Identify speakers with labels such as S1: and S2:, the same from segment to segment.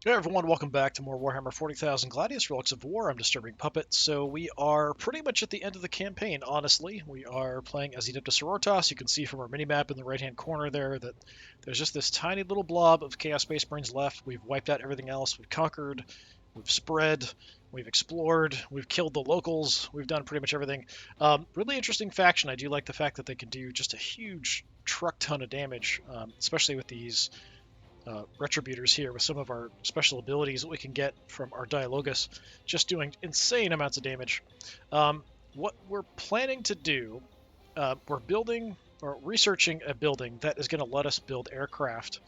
S1: Hey everyone, welcome back to more Warhammer 40,000 Gladius, Relics of War. I'm DisturbingPuppet. So we are pretty much at the end of the campaign, honestly. We are playing as Adeptus Sororitas. You can see from our minimap in the right-hand corner there that there's just this tiny little blob of Chaos Space Marines left. We've wiped out everything else. We've conquered, we've spread, we've explored, we've killed the locals, we've done pretty much everything. Really interesting faction. I do like the fact that they can do just a huge truck ton of damage, especially with these retributors here with some of our special abilities that we can get from our Dialogus, just doing insane amounts of damage. What we're planning to do, we're building or researching a building that is going to let us build aircraft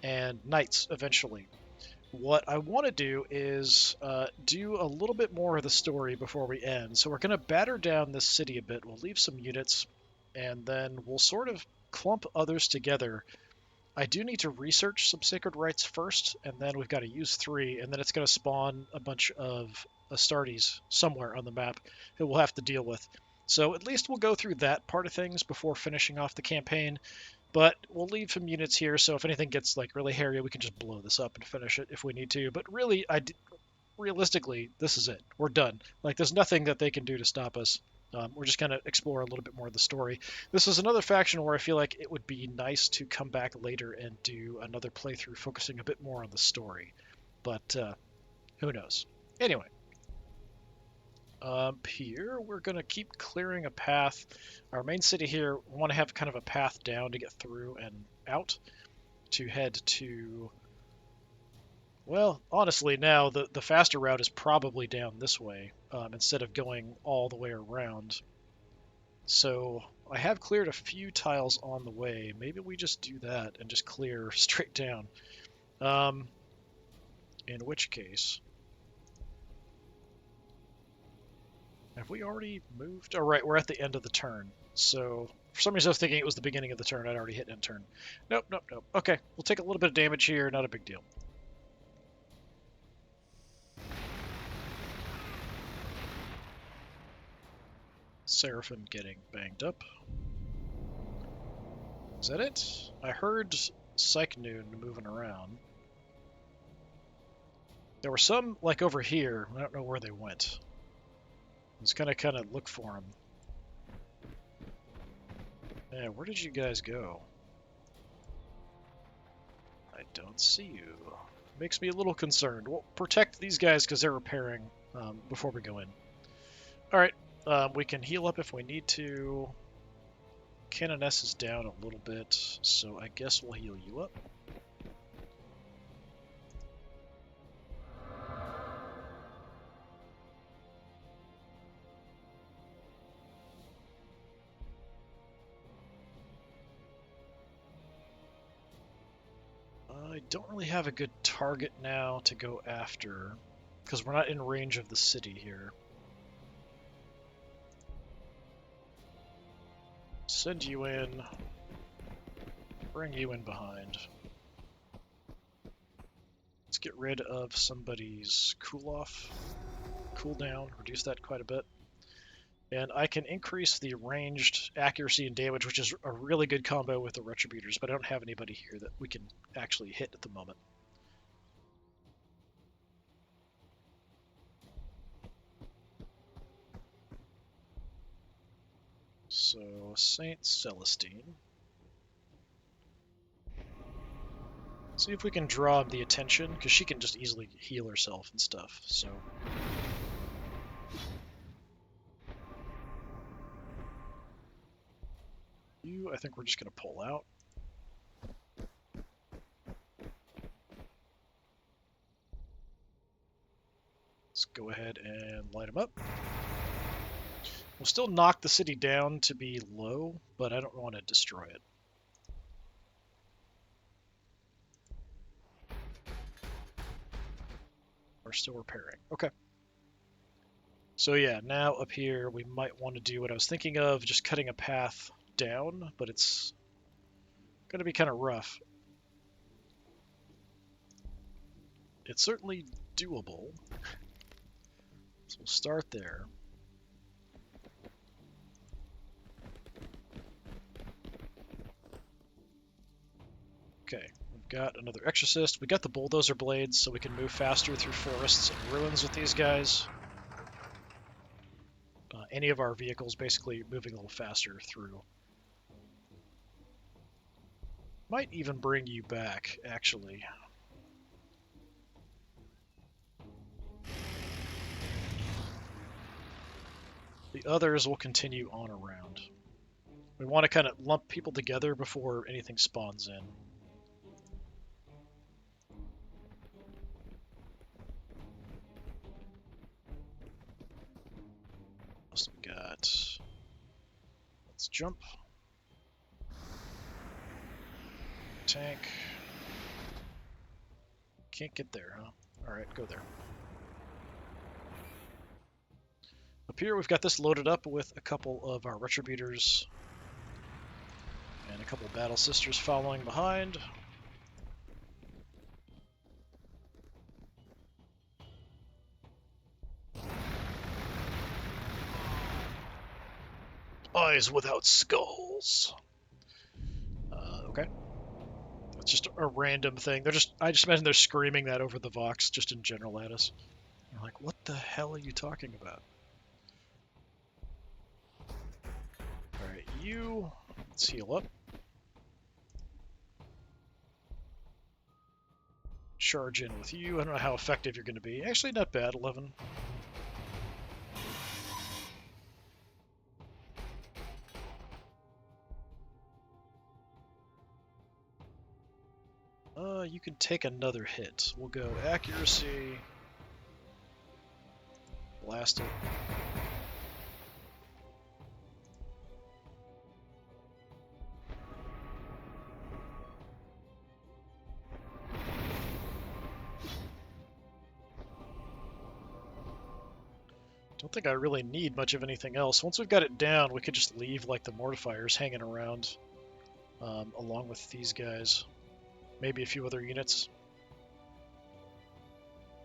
S1: and knights eventually. What I want to do is do a little bit more of the story before we end. So we're going to batter down this city a bit. We'll leave some units, and then we'll sort of clump others together. I do need to research some sacred rites first, and then we've got to use 3, and then it's going to spawn a bunch of Astartes somewhere on the map that we'll have to deal with. So at least we'll go through that part of things before finishing off the campaign, but we'll leave some units here, so if anything gets like really hairy, we can just blow this up and finish it if we need to. But really, realistically, this is it. We're done. Like, there's nothing that they can do to stop us. We're just going to explore a little bit more of the story. This is another faction where I feel like it would be nice to come back later and do another playthrough focusing a bit more on the story. But who knows? Anyway, here we're going to keep clearing a path. Our main city here, we want to have kind of a path down to get through and out to head to... Well, honestly, now the faster route is probably down this way instead of going all the way around. So I have cleared a few tiles on the way. Maybe we just do that and just clear straight down. In which case... Have we already moved? Oh, right, we're at the end of the turn. So for some reason I was thinking it was the beginning of the turn. I'd already hit end turn. Nope, nope, nope. Okay, we'll take a little bit of damage here. Not a big deal. Seraphim getting banged up. Is that it? I heard Psych Noon moving around. There were some, like, over here. I don't know where they went. I was gonna kind of look for them. Yeah, where did you guys go? I don't see you. Makes me a little concerned. We'll protect these guys because they're repairing before we go in. Alright, we can heal up if we need to. Canoness is down a little bit, so I guess we'll heal you up. I don't really have a good target now to go after, because we're not in range of the city here. Send you in, bring you in behind. Let's get rid of somebody's cooldown, reduce that quite a bit. And I can increase the ranged accuracy and damage, which is a really good combo with the Retributors, but I don't have anybody here that we can actually hit at the moment. So, Saint Celestine. See if we can draw the attention, because she can just easily heal herself and stuff, so... I think we're just going to pull out. Let's go ahead and light them up. We'll still knock the city down to be low, but I don't want to destroy it. We're still repairing. Okay. So yeah, now up here we might want to do what I was thinking of, just cutting a path down, but it's going to be kind of rough. It's certainly doable. So we'll start there. Okay, we've got another Exorcist. We got the bulldozer blades, so we can move faster through forests and ruins with these guys. Any of our vehicles basically moving a little faster through. Might even bring you back, actually. The others will continue on around. We want to kind of lump people together before anything spawns in. What else we got? Let's jump. Tank. Can't get there, huh? Alright, go there. Up here we've got this loaded up with a couple of our Retributors and a couple Battle Sisters following behind. Eyes without skulls. Okay. That's just a random thing. I just imagine they're screaming that over the Vox just in general at us. You're like, what the hell are you talking about? Alright, let's heal up. Charge in with you. I don't know how effective you're going to be. Actually, not bad, 11. You can take another hit. We'll go accuracy. Blast it. Don't think I really need much of anything else. Once we've got it down, we could just leave like the mortifiers hanging around along with these guys. Maybe a few other units.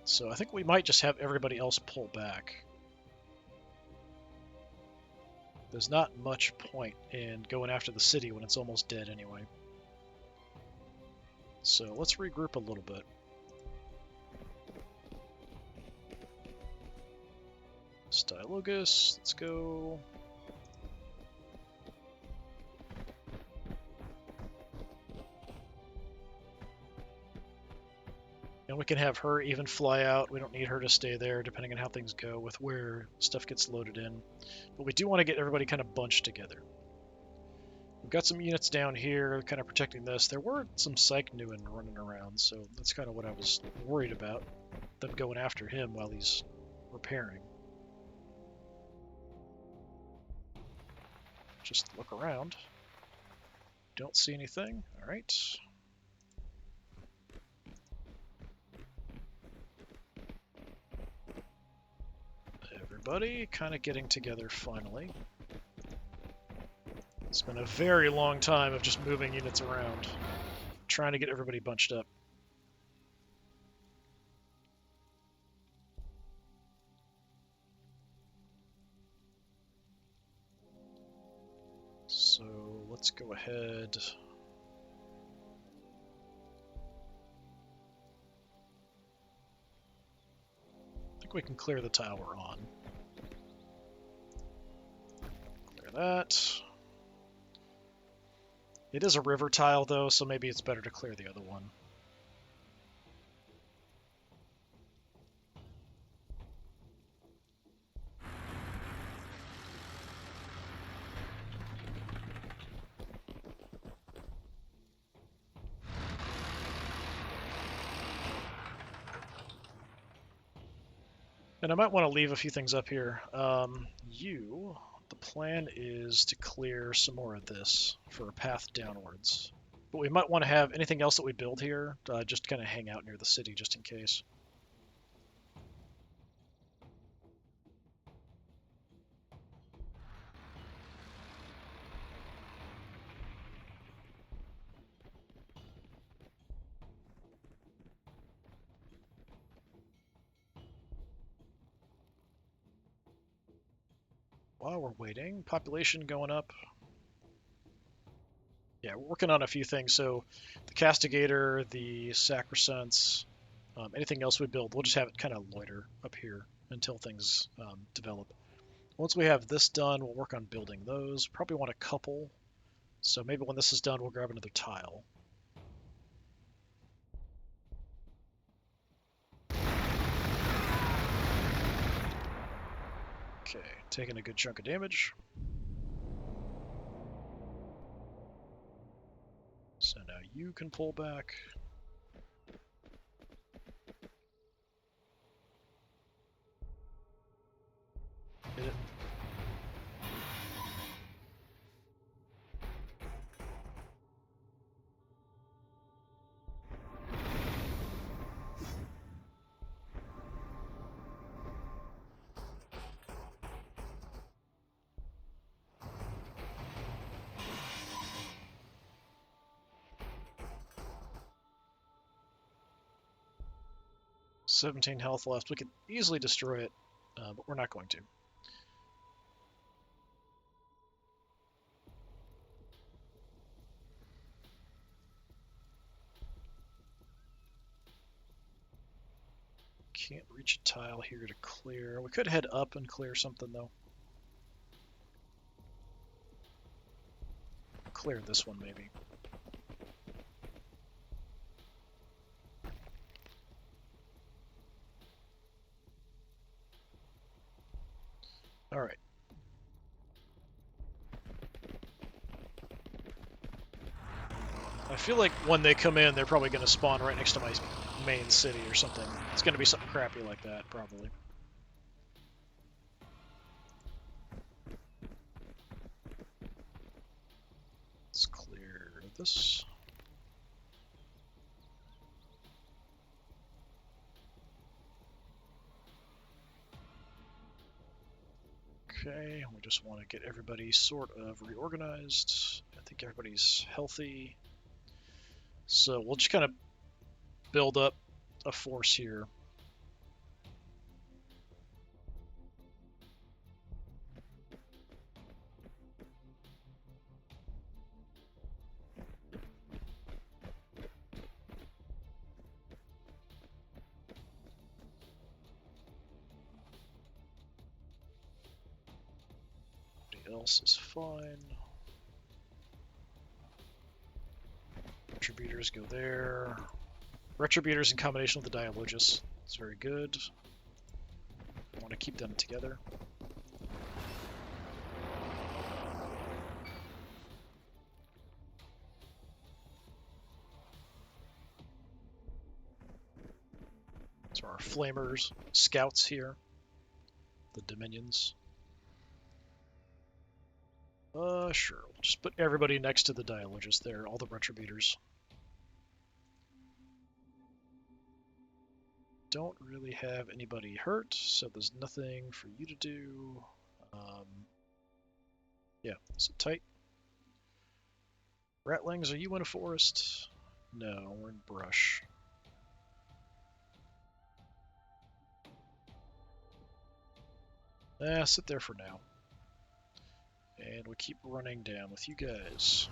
S1: So I think we might just have everybody else pull back. There's not much point in going after the city when it's almost dead anyway. So let's regroup a little bit. Stylogus, let's go. And we can have her even fly out. We don't need her to stay there, depending on how things go with where stuff gets loaded in. But we do want to get everybody kind of bunched together. We've got some units down here kind of protecting this. There were some Psych Nuin running around, so that's kind of what I was worried about. Them going after him while he's repairing. Just look around. Don't see anything. All right. Everybody kind of getting together finally. It's been a very long time of just moving units around, trying to get everybody bunched up. So let's go ahead. I think we can clear the tile we're on. Clear that. It is a river tile though, so maybe it's better to clear the other one. And I might want to leave a few things up here. The plan is to clear some more of this for a path downwards. But we might want to have anything else that we build here, just kind of hang out near the city just in case. While we're waiting, population going up. Yeah, we're working on a few things. So the Castigator, the Sacrosanct, anything else we build, we'll just have it kind of loiter up here until things develop. Once we have this done, we'll work on building those. Probably want a couple. So maybe when this is done, we'll grab another tile. Okay, taking a good chunk of damage. So now you can pull back. Hit it. "17 health left." We could easily destroy it, but we're not going to. Can't reach a tile here to clear. We could head up and clear something, though. Clear this one, maybe. Alright. I feel like when they come in, they're probably going to spawn right next to my main city or something. It's going to be something crappy like that, probably. Let's clear this. Okay, we just want to get everybody sort of reorganized. I think everybody's healthy. So we'll just kind of build up a force here. Everybody else is fine. Retributors go there. Retributors in combination with the Dialogus. It's very good. I want to keep them together. So our Flamers, Scouts here. The Dominions. Sure. We'll just put everybody next to the Dialogus there, all the Retributors. Don't really have anybody hurt, so there's nothing for you to do. Yeah, so tight. Ratlings, are you in a forest? No, we're in brush. Sit there for now. And we keep running down with you guys.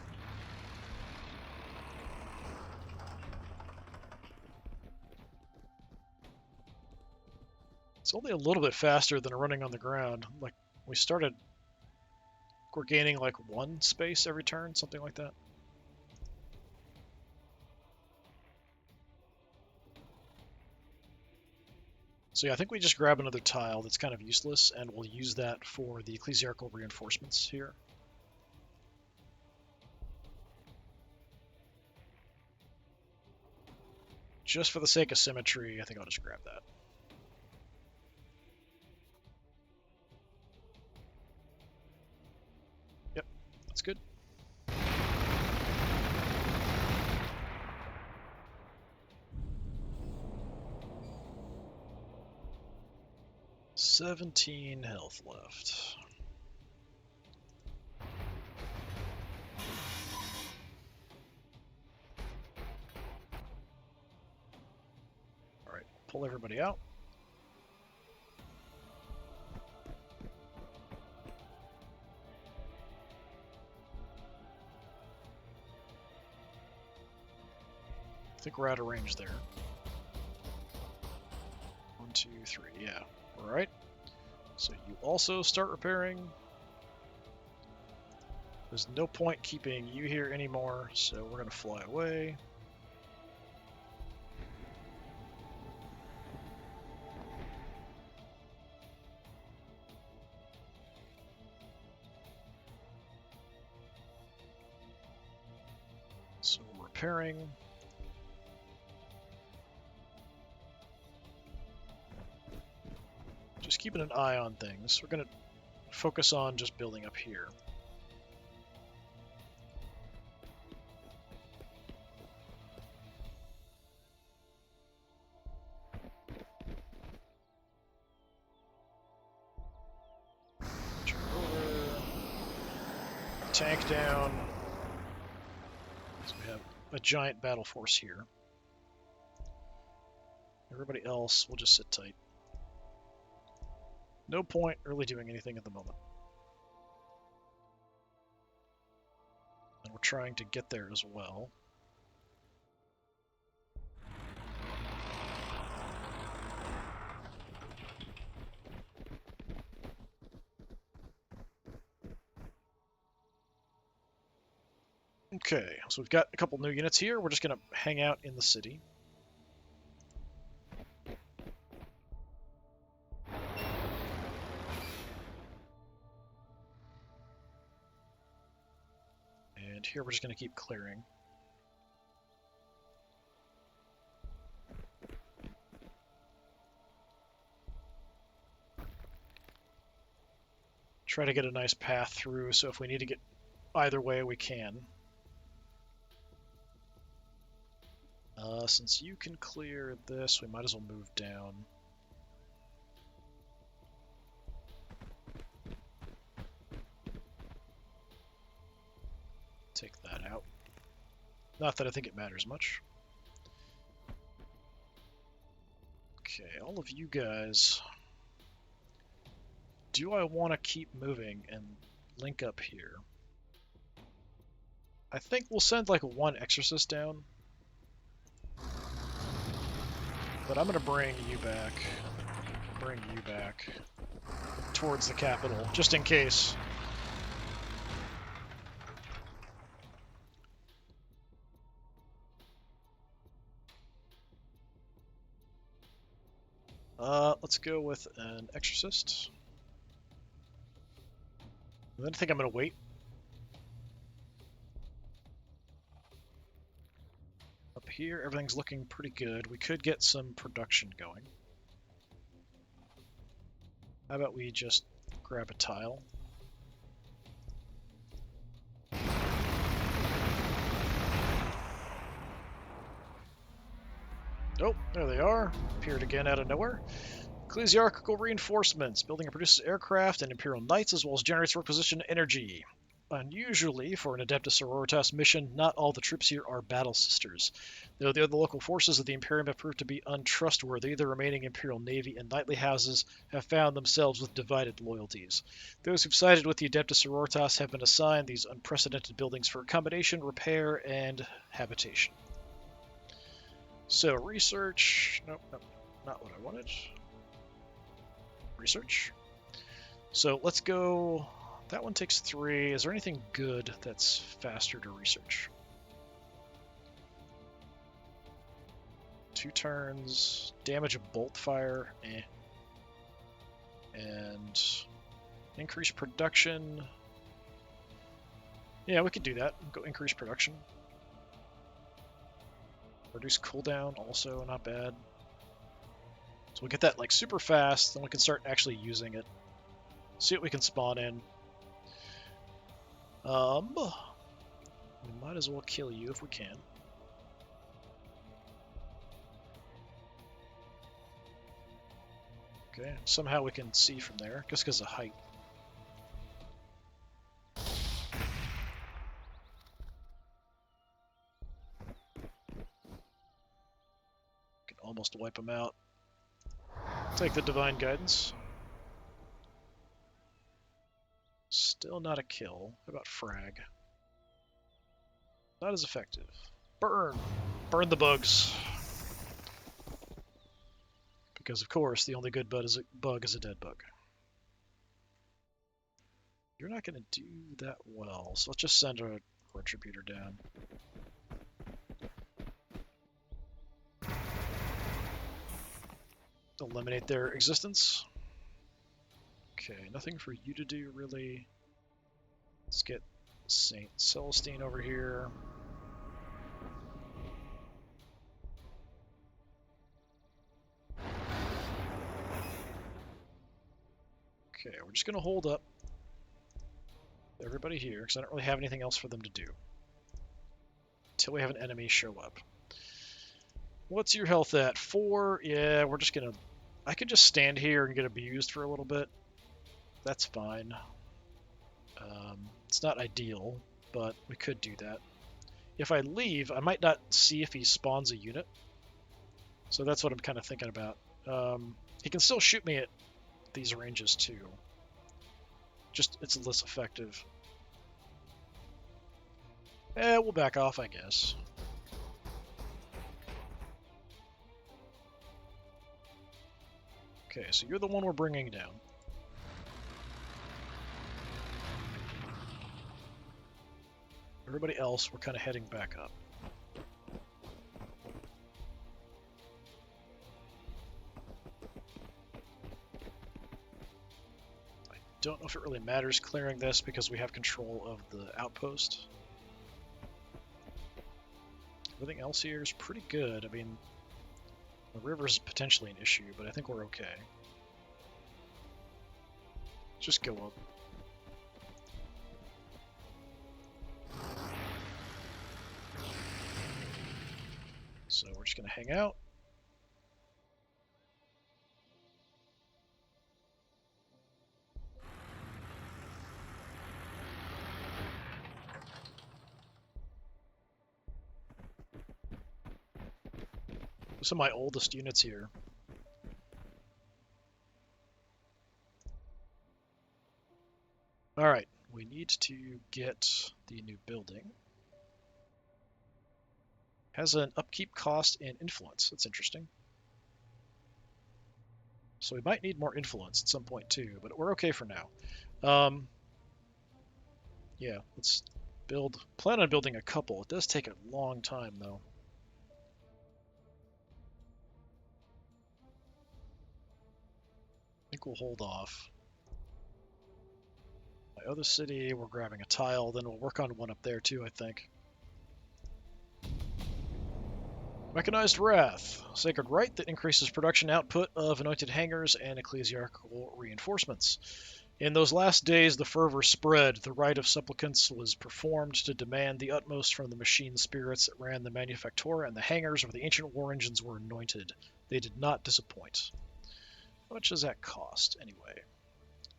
S1: It's only a little bit faster than running on the ground. Like, we started... We're gaining like 1 space every turn, something like that. So yeah, I think we just grab another tile that's kind of useless, and we'll use that for the ecclesiarchal reinforcements here. Just for the sake of symmetry, I think I'll just grab that. Yep, that's good. "17 health left." Alright, pull everybody out. think we're out of range there. 1, 2, 3, yeah. Alright. So you also start repairing. There's no point keeping you here anymore, so we're going to fly away. So repairing. Just keeping an eye on things. We're going to focus on just building up here. Turn over. Tank down. So we have a giant battle force here. Everybody else will just sit tight. No point really doing anything at the moment. And we're trying to get there as well. Okay, so we've got a couple new units here. We're just going to hang out in the city. And here we're just going to keep clearing. Try to get a nice path through, so if we need to get either way, we can. Since you can clear this, we might as well move down. Take that out. Not that I think it matters much. Okay, all of you guys. Do I want to keep moving and link up here? I think we'll send like one exorcist down. But I'm going to bring you back towards the capital, just in case. Let's go with an exorcist. And then I think I'm going to wait. Up here, everything's looking pretty good. We could get some production going. How about we just grab a tile? Oh, there they are. Appeared again out of nowhere. Ecclesiarchal reinforcements. Building and produces aircraft and Imperial Knights, as well as generates requisition energy. Unusually, for an Adeptus Sororitas mission, not all the troops here are battle sisters. Though the other local forces of the Imperium have proved to be untrustworthy, the remaining Imperial Navy and knightly houses have found themselves with divided loyalties. Those who've sided with the Adeptus Sororitas have been assigned these unprecedented buildings for accommodation, repair, and habitation. So, research... Nope, not what I wanted. Research. So, let's go... That one takes 3. Is there anything good that's faster to research? 2 turns, damage of bolt fire, and increase production. Yeah, we could do that. Go increase production. Reduce cooldown, also not bad. So we'll get that like super fast, then we can start actually using it. See what we can spawn in. We might as well kill you if we can. Okay, somehow we can see from there, just because of height. Can almost wipe them out. Take the Divine Guidance. Still not a kill. How about frag? Not as effective. Burn! Burn the bugs. Because, of course, the only good bug is a dead bug. You're not going to do that well, so let's just send a Retributor down. Eliminate their existence. Okay, nothing for you to do, really. Let's get Saint Celestine over here. Okay, we're just going to hold up everybody here, because I don't really have anything else for them to do. Until we have an enemy show up. What's your health at? 4? Yeah, we're just going to... I could just stand here and get abused for a little bit. That's fine. It's not ideal, but we could do that. If I leave, I might not see if he spawns a unit. So that's what I'm kind of thinking about. He can still shoot me at these ranges too. Just, it's less effective. We'll back off, I guess. Okay, so you're the one we're bringing down. Everybody else, we're kind of heading back up. I don't know if it really matters clearing this because we have control of the outpost. Everything else here is pretty good. I mean, the river's potentially an issue, but I think we're okay. Just go up. So we're just going to hang out. Some of my oldest units here. Alright, we need to get the new building. Has an upkeep cost and influence. That's interesting. So we might need more influence at some point too, but we're okay for now. Yeah, let's build. Plan on building a couple. It does take a long time though. I think we'll hold off. My other city, we're grabbing a tile, then we'll work on one up there too, I think. Mechanized Wrath. Sacred Rite that increases production output of anointed hangers and ecclesiarchal reinforcements. In those last days, the fervor spread. The rite of supplicants was performed to demand the utmost from the machine spirits that ran the manufactura and the hangars where the ancient war engines were anointed. They did not disappoint. How much does that cost, anyway?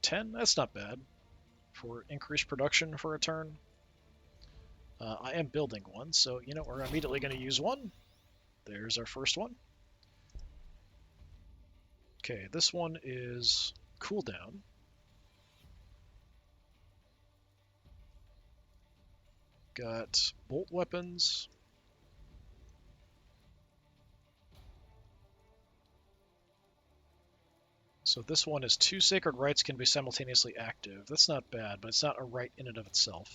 S1: 10? That's not bad for increased production for a turn. I am building one, so, you know, we're immediately going to use one. There's our first one. Okay, this one is cooldown. Got bolt weapons. So this one is 2 sacred rites can be simultaneously active. That's not bad, but it's not a rite in and of itself.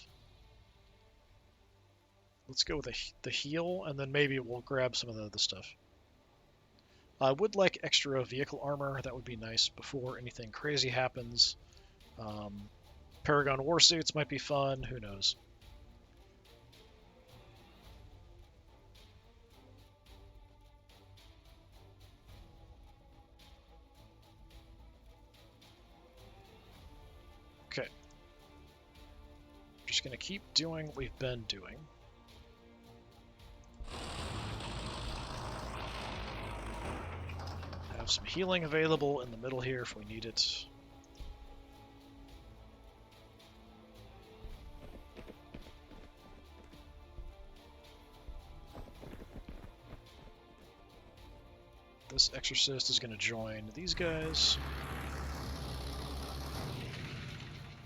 S1: Let's go with the heal, and then maybe we'll grab some of the other stuff. I would like extra vehicle armor. That would be nice before anything crazy happens. Paragon warsuits might be fun. Who knows? Okay. Just going to keep doing what we've been doing. Have some healing available in the middle here if we need it. This exorcist is going to join these guys.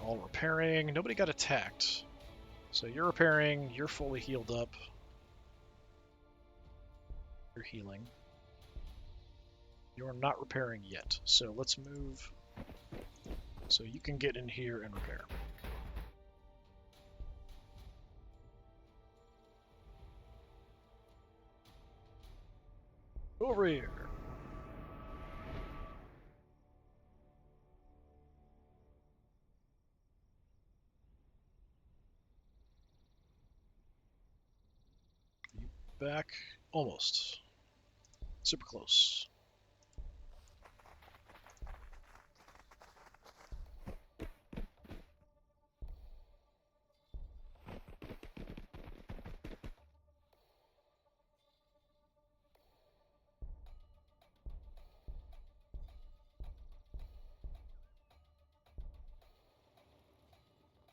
S1: All repairing. Nobody got attacked. So you're repairing, you're fully healed up. You're healing. You're not repairing yet, so let's move so you can get in here and repair. Over here. Back. Almost. Super close.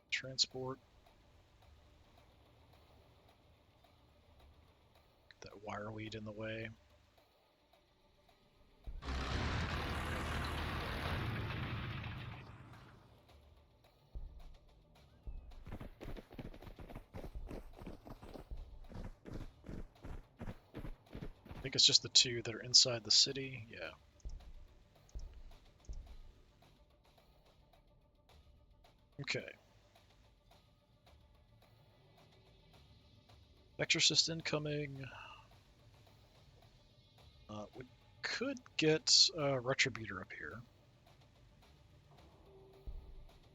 S1: Transport. Get that wire weed in the way. I think it's just the two that are inside the city. Yeah. Okay. Exorcist incoming. We could get a Retributor up here.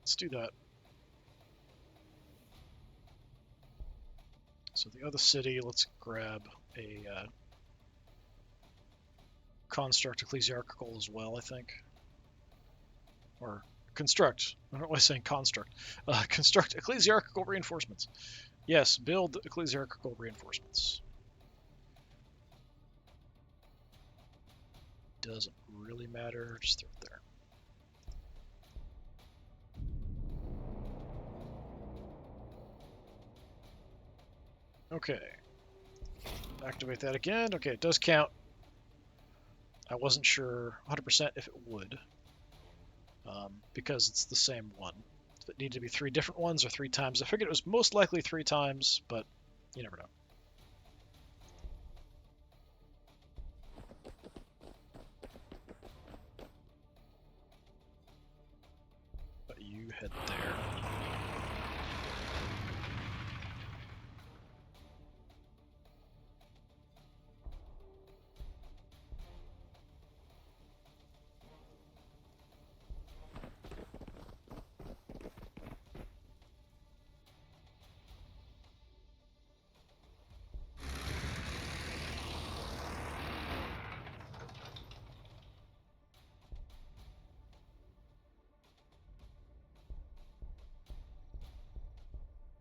S1: Let's do that. So the other city, let's grab a Construct Ecclesiarchal as well, I think. Or construct. I don't know why I'm saying construct. Construct Ecclesiarchal reinforcements. Yes, build Ecclesiarchal reinforcements. Doesn't really matter, just throw it there. Okay. Activate that again. Okay, it does count. I wasn't sure 100% if it would, because it's the same one. If it needed to be 3 different ones or 3 times, I figured it was most likely 3 times, but you never know. But you head there.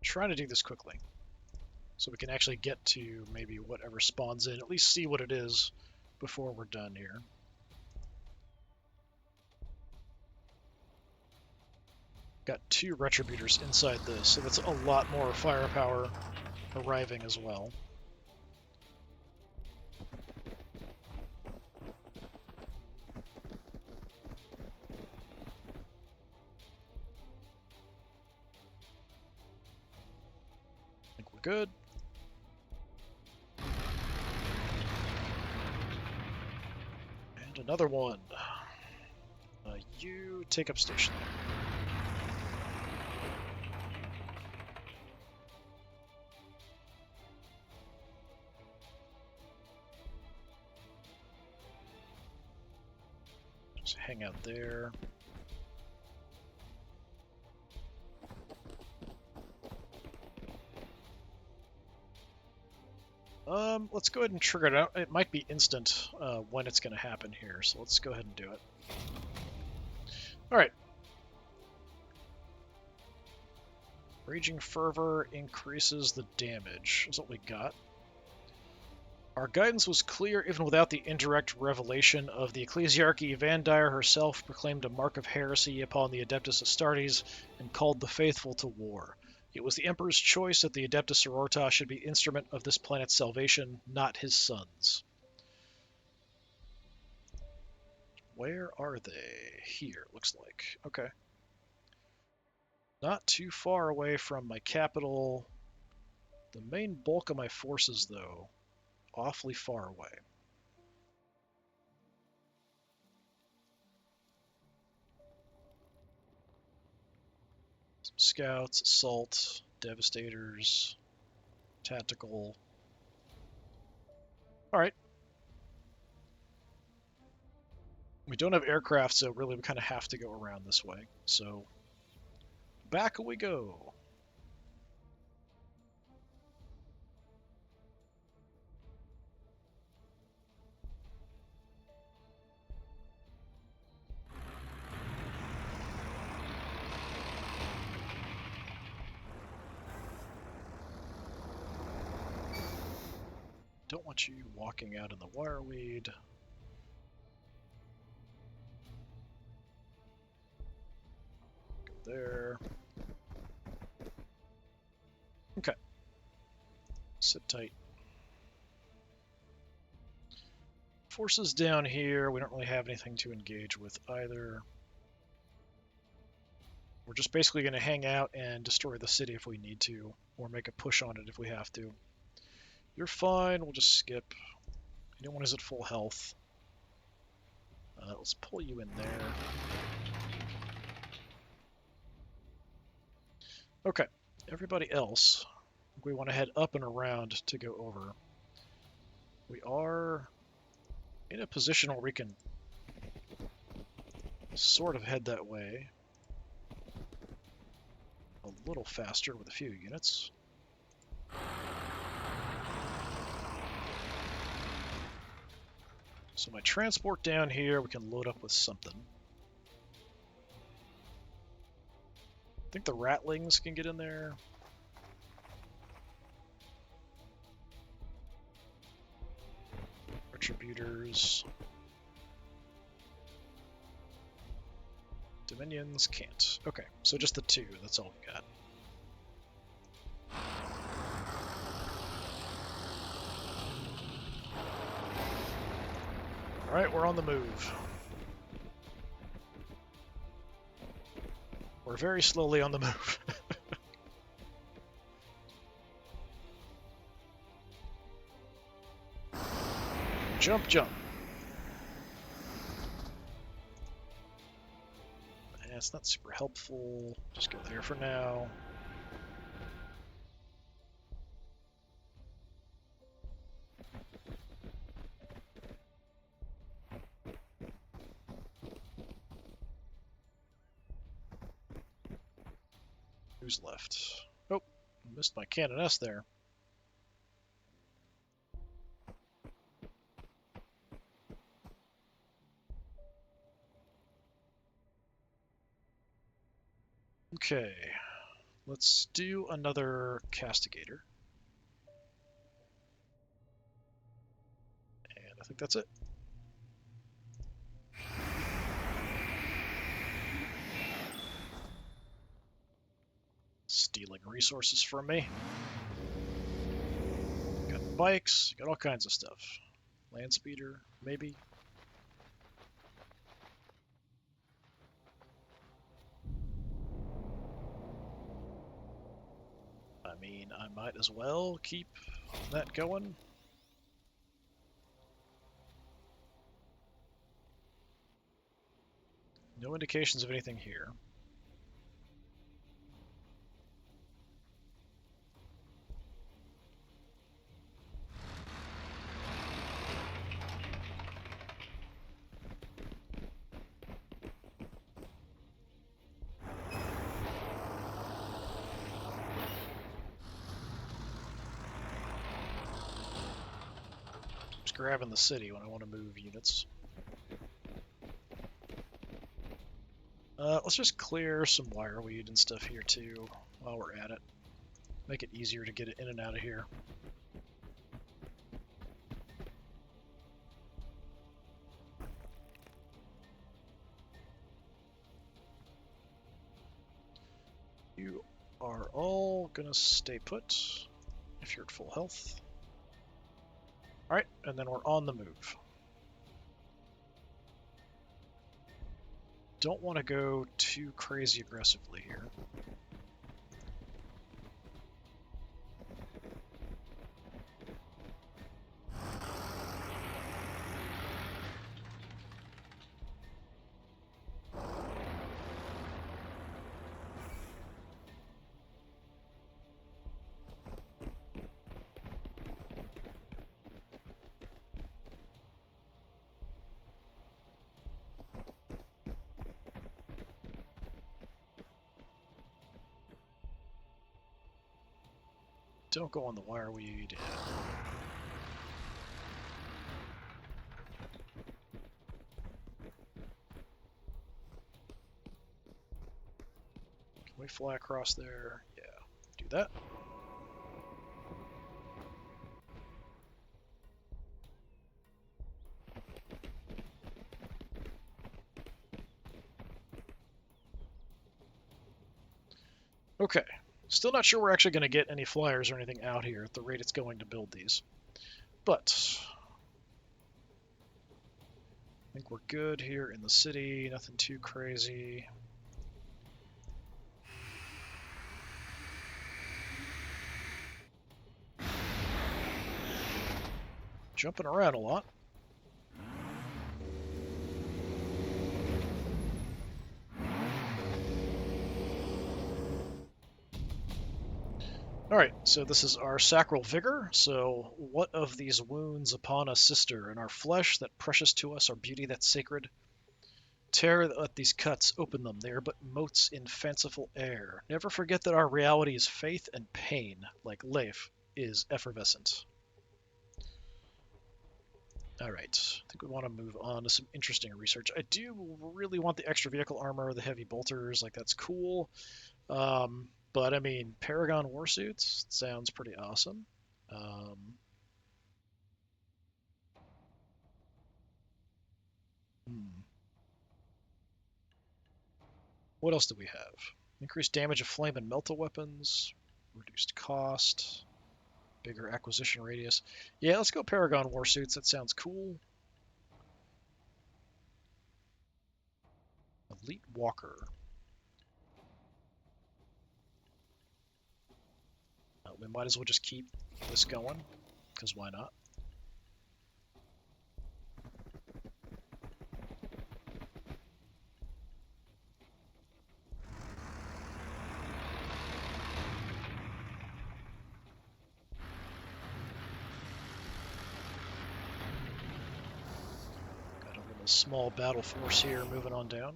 S1: Trying to do this quickly so we can actually get to maybe whatever spawns in, at least see what it is before we're done here. Got 2 Retributors inside this, so that's a lot more firepower arriving as well. I think we're good. And another one. You take up station there. Just hang out there. Let's go ahead and trigger it out. It might be instant when it's going to happen here, so let's go ahead and do it. Alright. Raging Fervor increases the damage, is what we got. Our guidance was clear even without the indirect revelation of the Ecclesiarchy. Vandire herself proclaimed a mark of heresy upon the Adeptus Astartes and called the faithful to war. It was the Emperor's choice that the Adeptus Sororitas should be instrument of this planet's salvation, not his son's. Where are they? Here, looks like. Okay. Not too far away from my capital. The main bulk of my forces, though, awfully far away. Scouts, assault, devastators, tactical. Alright. We don't have aircraft, so really we kind of have to go around this way. So, back we go. Don't want you walking out in the wireweed. Go there. Okay. Sit tight. Forces down here, we don't really have anything to engage with either. We're just basically going to hang out and destroy the city if we need to, or make a push on it if we have to. You're fine, we'll just skip. Anyone is at full health. Let's pull you in there. Okay, everybody else, we want to head up and around to go over. We are in a position where we can sort of head that way a little faster with a few units. So my transport down here, we can load up with something. I think the ratlings can get in there. Retributors. Dominions can't. Okay, so just the two, that's all we got. Alright, we're on the move. We're very slowly on the move. Jump, jump. Yeah, it's not super helpful. Just go there for now. Who's left? Oh, missed my canoness there. Okay, let's do another castigator. And I think that's it. Stealing resources from me. Got bikes, got all kinds of stuff. Land speeder, maybe. I mean, I might as well keep that going. No indications of anything here. Grabbing the city when I want to move units. Let's just clear some wireweed and stuff here too while we're at it. Make it easier to get it in and out of here. You are all gonna stay put if you're at full health. Alright, and then we're on the move. Don't want to go too crazy aggressively here. don't go on the wireweed. Can we fly across there? Yeah, do that. Okay, still not sure we're actually going to get any flyers or anything out here at the rate it's going to build these. But I think we're good here in the city, nothing too crazy. Jumping around a lot. Alright, so this is our sacral vigor. So, what of these wounds upon us, sister, and our flesh that precious to us, our beauty that's sacred? Tear at these cuts, open them, they are but motes in fanciful air. Never forget that our reality is faith and pain, like Leif is effervescent. Alright, I think we want to move on to some interesting research. I do really want the extra vehicle armor, the heavy bolters, like that's cool. But I mean, Paragon warsuits sounds pretty awesome. Hmm. What else do we have? Increased damage of flame and melta weapons, reduced cost, bigger acquisition radius. Yeah, let's go Paragon warsuits. That sounds cool. Elite Walker. We might as well just keep this going, because why not? Got a little small battle force here moving on down.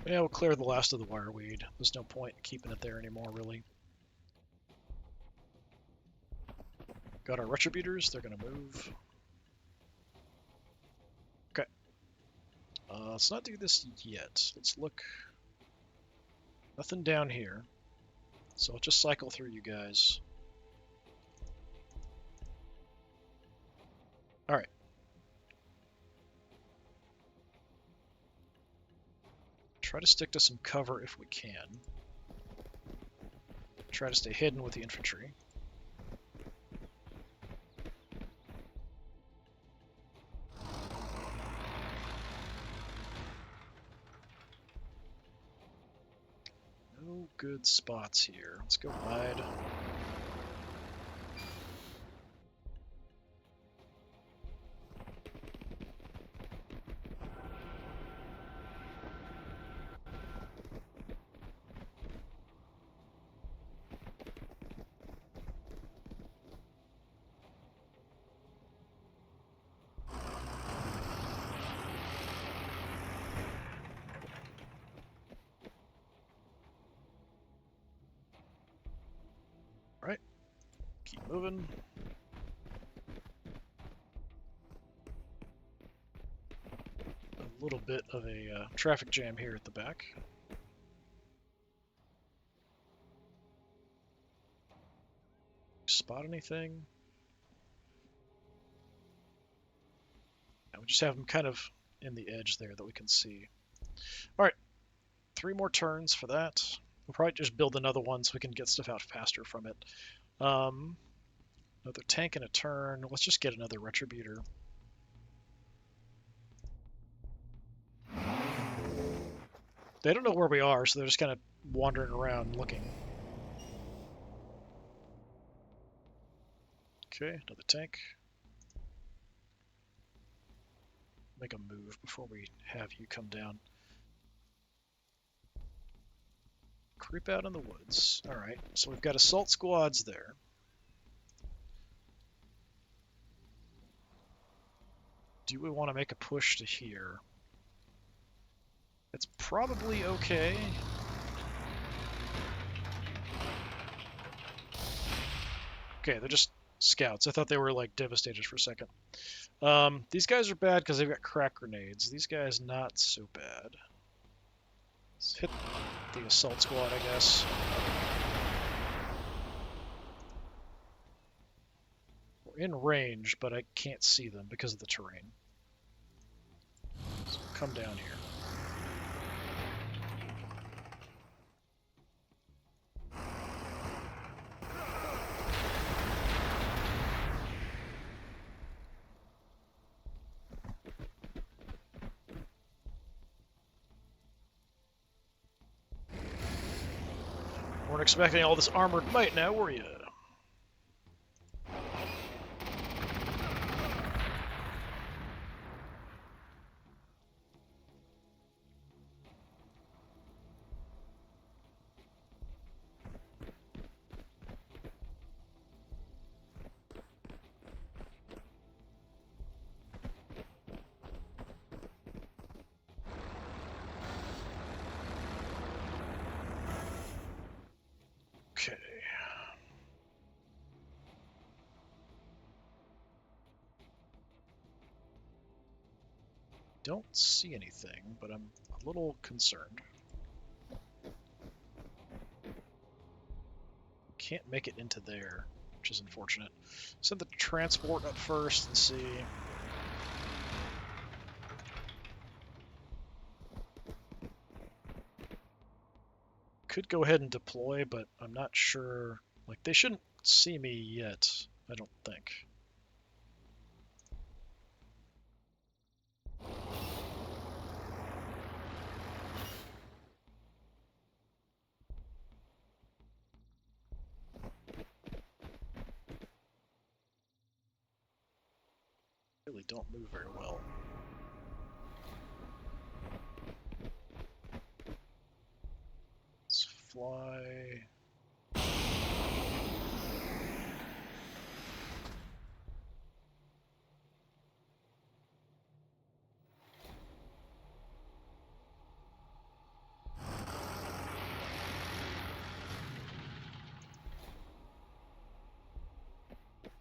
S1: Yeah, we'll clear the last of the wireweed. There's no point in keeping it there anymore, really. Got our retributors. They're going to move. Okay. Let's not do this yet. Let's look. Nothing down here. So I'll just cycle through you guys. Alright. Try to stick to some cover if we can. Try to stay hidden with the infantry. No good spots here. Let's go wide. Alright. Keep moving. A little bit of a traffic jam here at the back. Spot anything? Yeah, we just have them kind of in the edge there that we can see. Alright. 3 more turns for that. We'll probably just build another one so we can get stuff out faster from it. Another tank in a turn. Let's just get another retributor. They don't know where we are, so they're just kind of wandering around looking. Okay, another tank. Make a move before we have you come down. Creep out in the woods. Alright, so we've got assault squads there. Do we want to make a push to here? It's probably okay. Okay, they're just scouts. I thought they were like devastators for a second. These guys are bad because they've got crack grenades. These guys not so bad. Let's hit the assault squad, I guess. We're in range, but I can't see them because of the terrain. So come down here. Weren't expecting all this armored might now, were you? Okay. Don't see anything, but I'm a little concerned. Can't make it into there, which is unfortunate. Send the transport up first and see. Could go ahead and deploy, but I'm not sure. Like, they shouldn't see me yet, I don't think. Really don't move very well. Let's fly.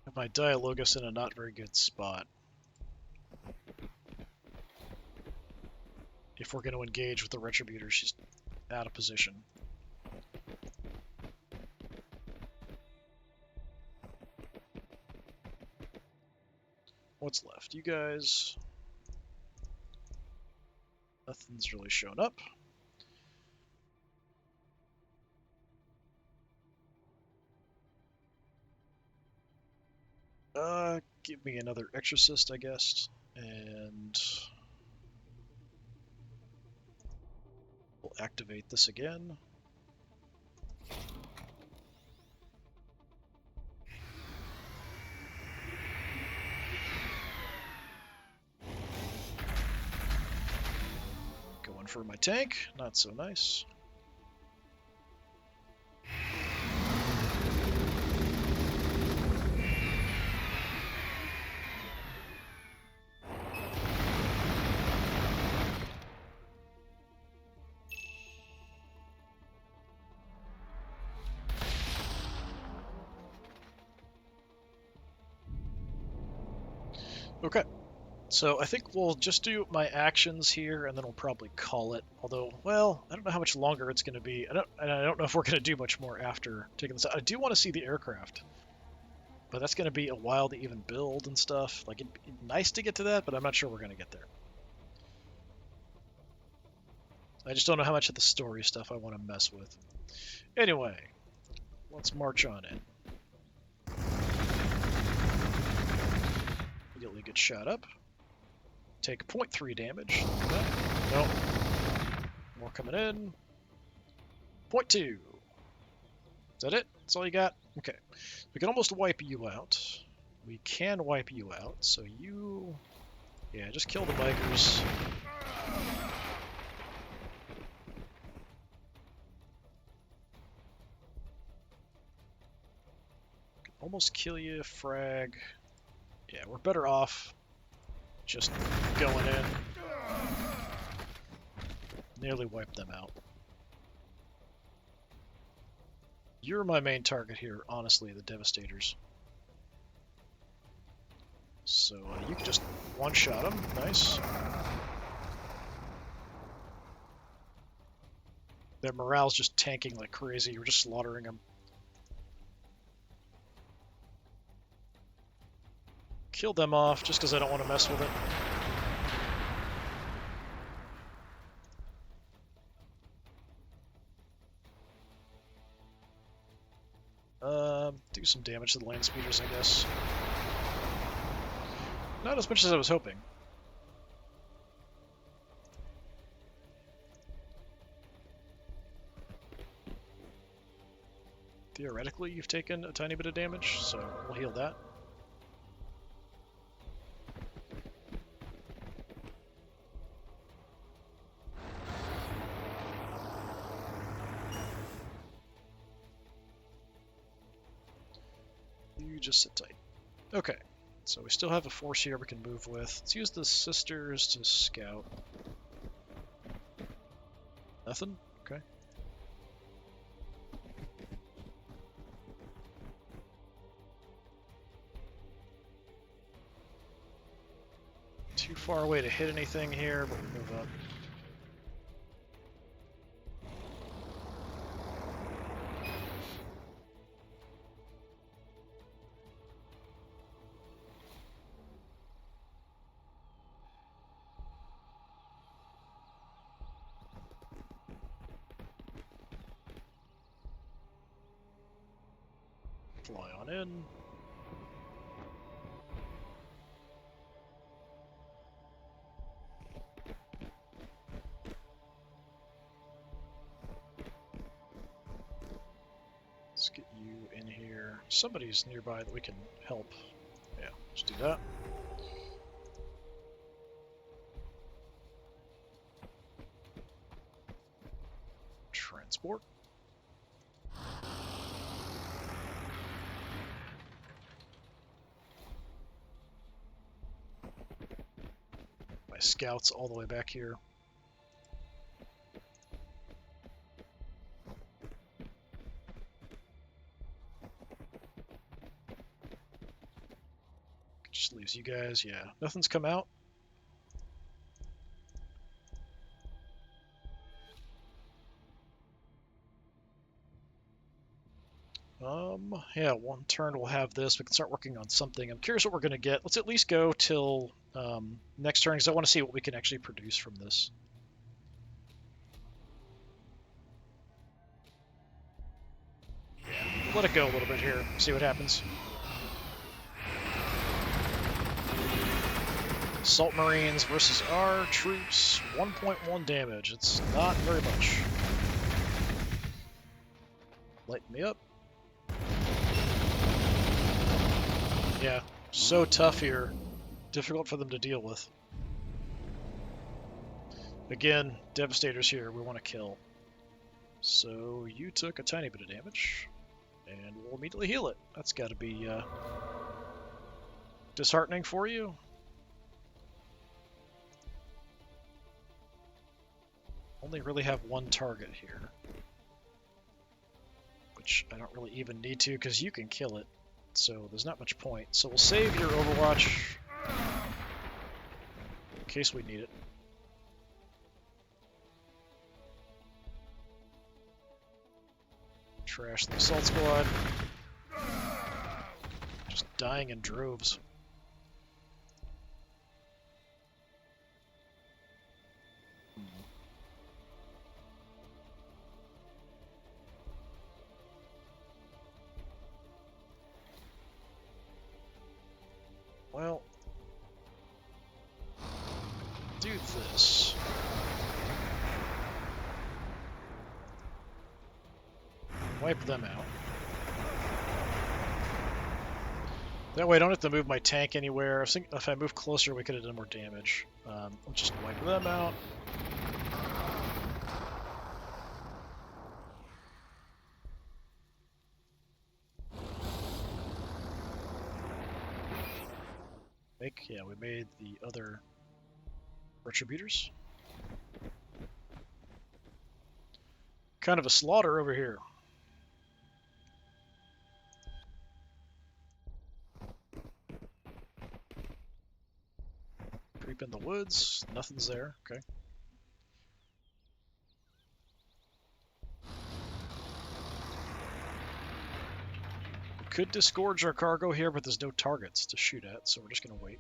S1: Have my Dialogus in a not very good spot. If we're going to engage with the Retributor, she's out of position. What's left? You guys. Nothing's really shown up. Give me another Exorcist, I guess. And we'll activate this again. Going for my tank, not so nice. Okay, so I think we'll just do my actions here, and then we'll probably call it. Although, well, I don't know how much longer it's going to be. I don't know if we're going to do much more after taking this out. I do want to see the aircraft, but that's going to be a while to even build and stuff. Like, it'd be nice to get to that, but I'm not sure we're going to get there. I just don't know how much of the story stuff I want to mess with. Anyway, let's march on in. Immediately get shot up. Take 0.3 damage. Nope. More coming in. 0.2. Is that it? That's all you got? Okay. We can almost wipe you out. We can wipe you out, so you... Yeah, just kill the bikers. Almost kill you, frag. Yeah, we're better off Just going in. Nearly wiped them out. You're my main target here, honestly, the Devastators. So you can just one-shot them. Nice. Their morale's just tanking like crazy. You're just slaughtering them. Kill them off just because I don't want to mess with it. Do some damage to the land speeders, I guess. Not as much as I was hoping. Theoretically, you've taken a tiny bit of damage, so we'll heal that. You just sit tight. Okay, so we still have a force here we can move with. Let's use the sisters to scout. Nothing? Okay. Too far away to hit anything here, but we'll move up. Fly on in. Let's get you in here. Somebody's nearby that we can help. Yeah, let's do that. Transport. My scouts all the way back here. Just leaves you guys. Yeah, nothing's come out. Yeah, one turn we'll have this. We can start working on something. I'm curious what we're going to get. Let's at least go till next turn, because I want to see what we can actually produce from this. Yeah, let it go a little bit here, see what happens. Assault Marines versus our troops, 1.1 damage. It's not very much. Light me up. Yeah, so tough here. Difficult for them to deal with. Again, Devastators here, we want to kill. So you took a tiny bit of damage, and we'll immediately heal it. That's got to be disheartening for you. Only really have one target here, which I don't really even need to because you can kill it, so there's not much point. So we'll save your Overwatch in case we need it. Trash the assault squad. Just dying in droves. Well, do this. Wipe them out. That way I don't have to move my tank anywhere. I think if I move closer, we could have done more damage. We'll just wipe them out. make? Yeah, we made the other retributors. Kind of a slaughter over here. Creep in the woods. Nothing's there. Okay. We could disgorge our cargo here, but there's no targets to shoot at, so we're just going to wait.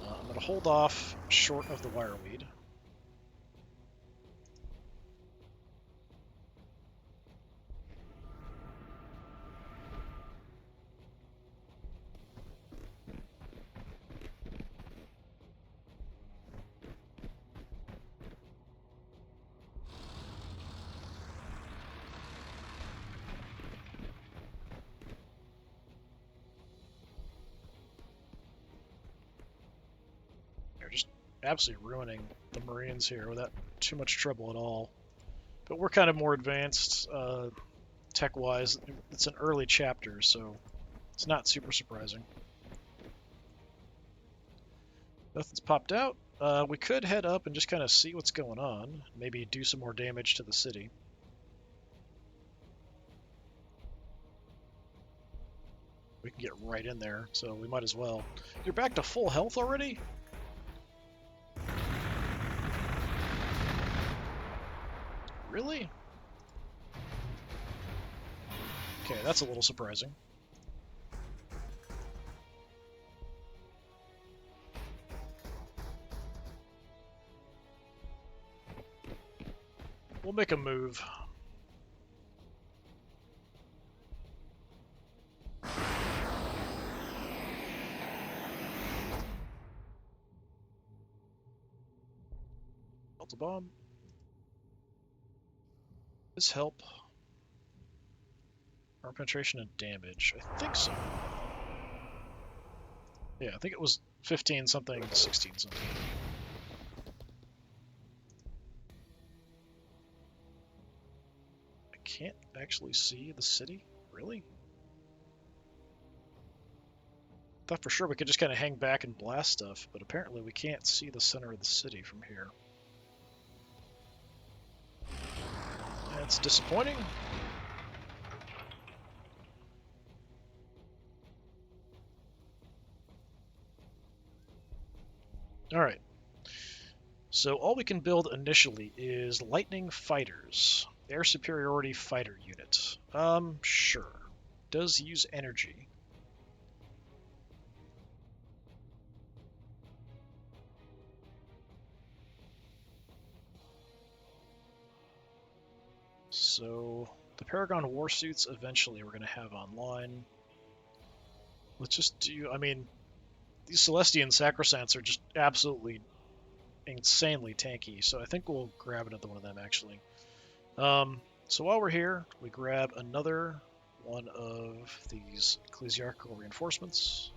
S1: I'm going to hold off short of the wireweed. They're just absolutely ruining the Marines here without too much trouble at all. But we're kind of more advanced tech-wise. It's an early chapter, so it's not super surprising. Nothing's popped out. We could head up and just kind of see what's going on. Maybe do some more damage to the city. We can get right in there, so we might as well. You're back to full health already? Really? Okay, that's a little surprising. We'll make a move. Delta bomb. Does help. Armor penetration and damage. I think so. Yeah, I think it was 15 something to 16 something. I can't actually see the city? Really? Thought for sure we could just kind of hang back and blast stuff, but apparently we can't see the center of the city from here. That's disappointing. Alright. So all we can build initially is lightning fighters. Air superiority fighter unit. Sure. Does use energy. So the Paragon warsuits eventually we're going to have online. Let's just do, I mean, these Celestian Sacrosancts are just absolutely insanely tanky, so I think we'll grab another one of them actually. So while we're here, we grab another one of these ecclesiarchal reinforcements.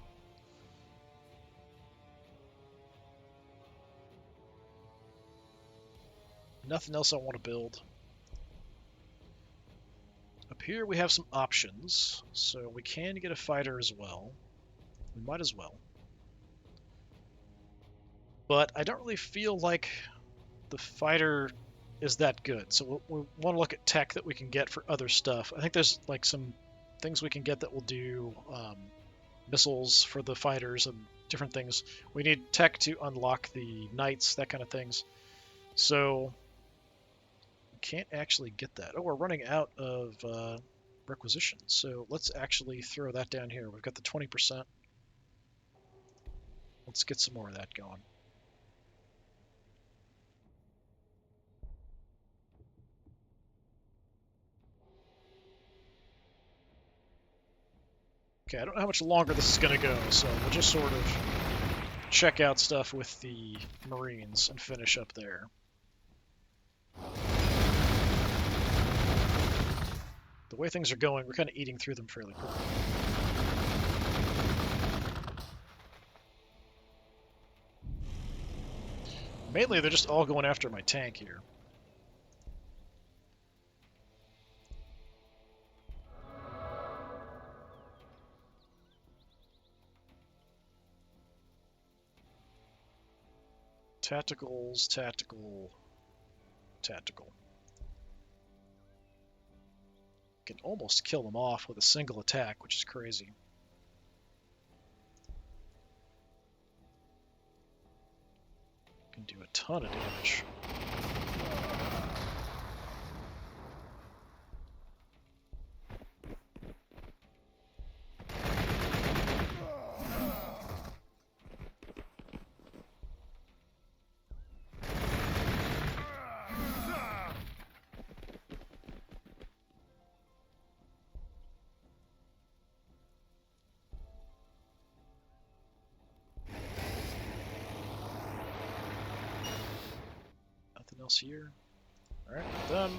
S1: Nothing else I want to build. Up here we have some options, so we can get a fighter as well. We might as well. But I don't really feel like the fighter is that good, so we'll want to look at tech that we can get for other stuff. I think there's like some things we can get that will do missiles for the fighters and different things. We need tech to unlock the knights, that kind of things. So we can't actually get that. Oh, we're running out of requisitions, so let's actually throw that down here. We've got the 20%. Let's get some more of that going. Okay, I don't know how much longer this is going to go, so we'll just sort of check out stuff with the Marines and finish up there. The way things are going, we're kind of eating through them fairly quickly. Mainly, they're just all going after my tank here. Tacticals, tactical, tactical. Can almost kill them off with a single attack, which is crazy. Can do a ton of damage. Nothing else here. Alright, done.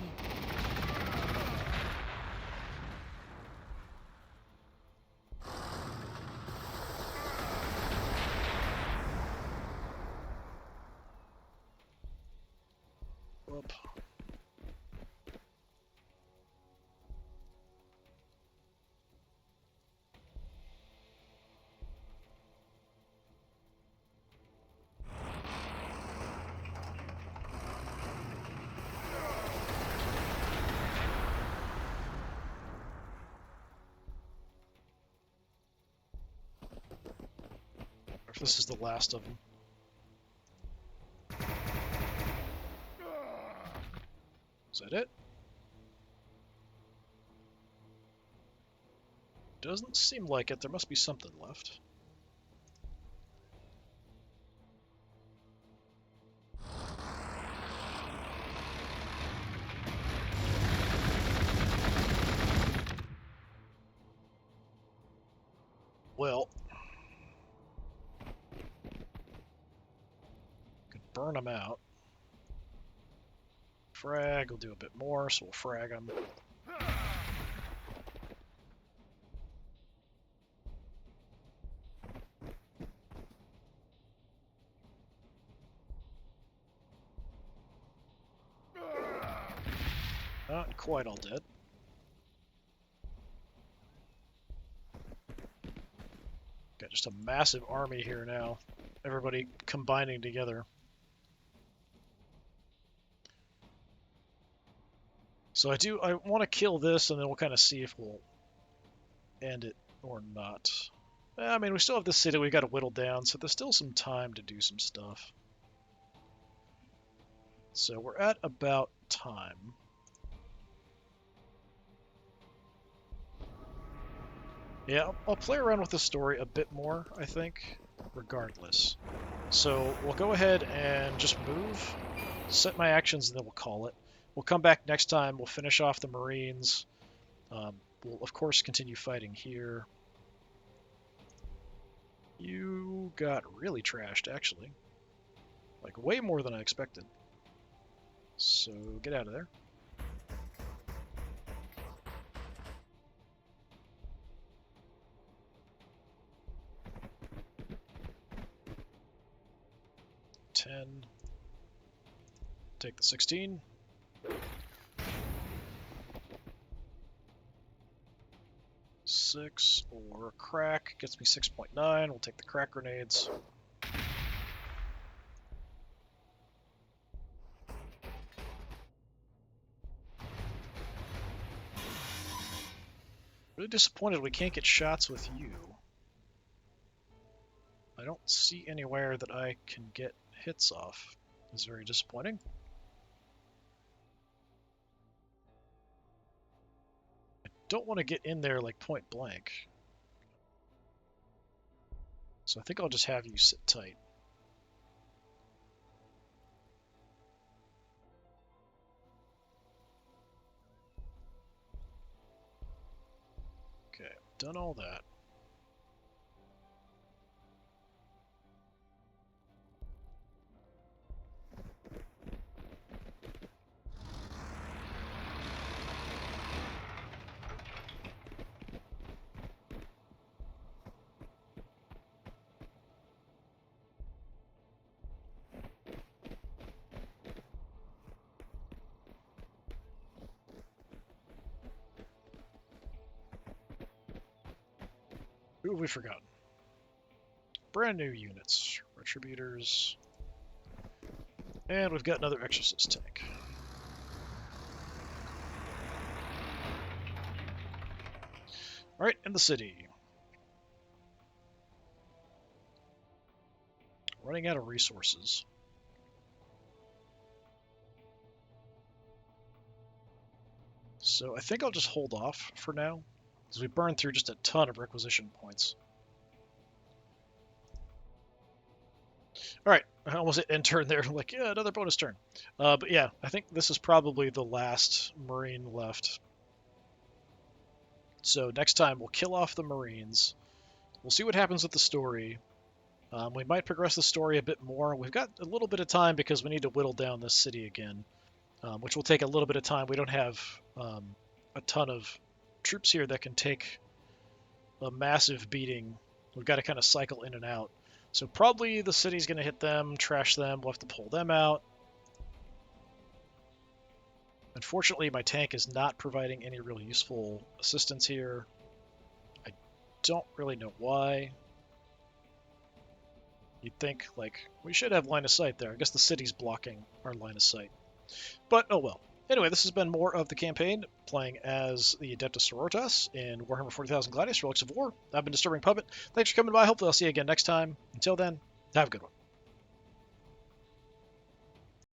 S1: Whoop. If this is the last of them. Is that it? Doesn't seem like it. There must be something left. Well, could burn them out. Frag, we'll do a bit more, so we'll frag them. Not quite all dead. Got just a massive army here now. Everybody combining together. So I want to kill this, and then we'll kind of see if we'll end it or not. I mean, we still have this city we got to whittle down, so there's still some time to do some stuff. So we're at about time. Yeah, I'll play around with the story a bit more, I think, regardless. So we'll go ahead and just move, set my actions, and then we'll call it. We'll come back next time, we'll finish off the Marines. We'll, of course, continue fighting here. You got really trashed, actually. Like, way more than I expected. So, get out of there. Take the 16. Six or crack gets me 6.9. We'll take the crack grenades. Really disappointed we can't get shots with you. I don't see anywhere that I can get hits off. It's very disappointing. I don't want to get in there like point blank. So I think I'll just have you sit tight. Okay, done all that. Who have we forgotten? Brand new units. Retributors. And we've got another Exorcist tank. Alright, in the city. Running out of resources. So I think I'll just hold off for now, because we burned through just a ton of requisition points. Alright, I almost hit end turn there. Like, yeah, another bonus turn. But yeah, I think this is probably the last Marine left. So next time we'll kill off the Marines. We'll see what happens with the story. We might progress the story a bit more. We've got a little bit of time because we need to whittle down this city again, which will take a little bit of time. We don't have a ton of troops here that can take a massive beating. We've got to kind of cycle in and out. So probably the city's going to hit them, trash them. We'll have to pull them out. Unfortunately, my tank is not providing any really useful assistance here. I don't really know why. You'd think, like, we should have line of sight there. I guess the city's blocking our line of sight. But, oh well. Anyway, this has been more of the campaign, playing as the Adeptus Sororitas in Warhammer 40,000 Gladius, Relics of War. I've been Disturbing Puppet. Thanks for coming by. Hopefully I'll see you again next time. Until then, have a good one.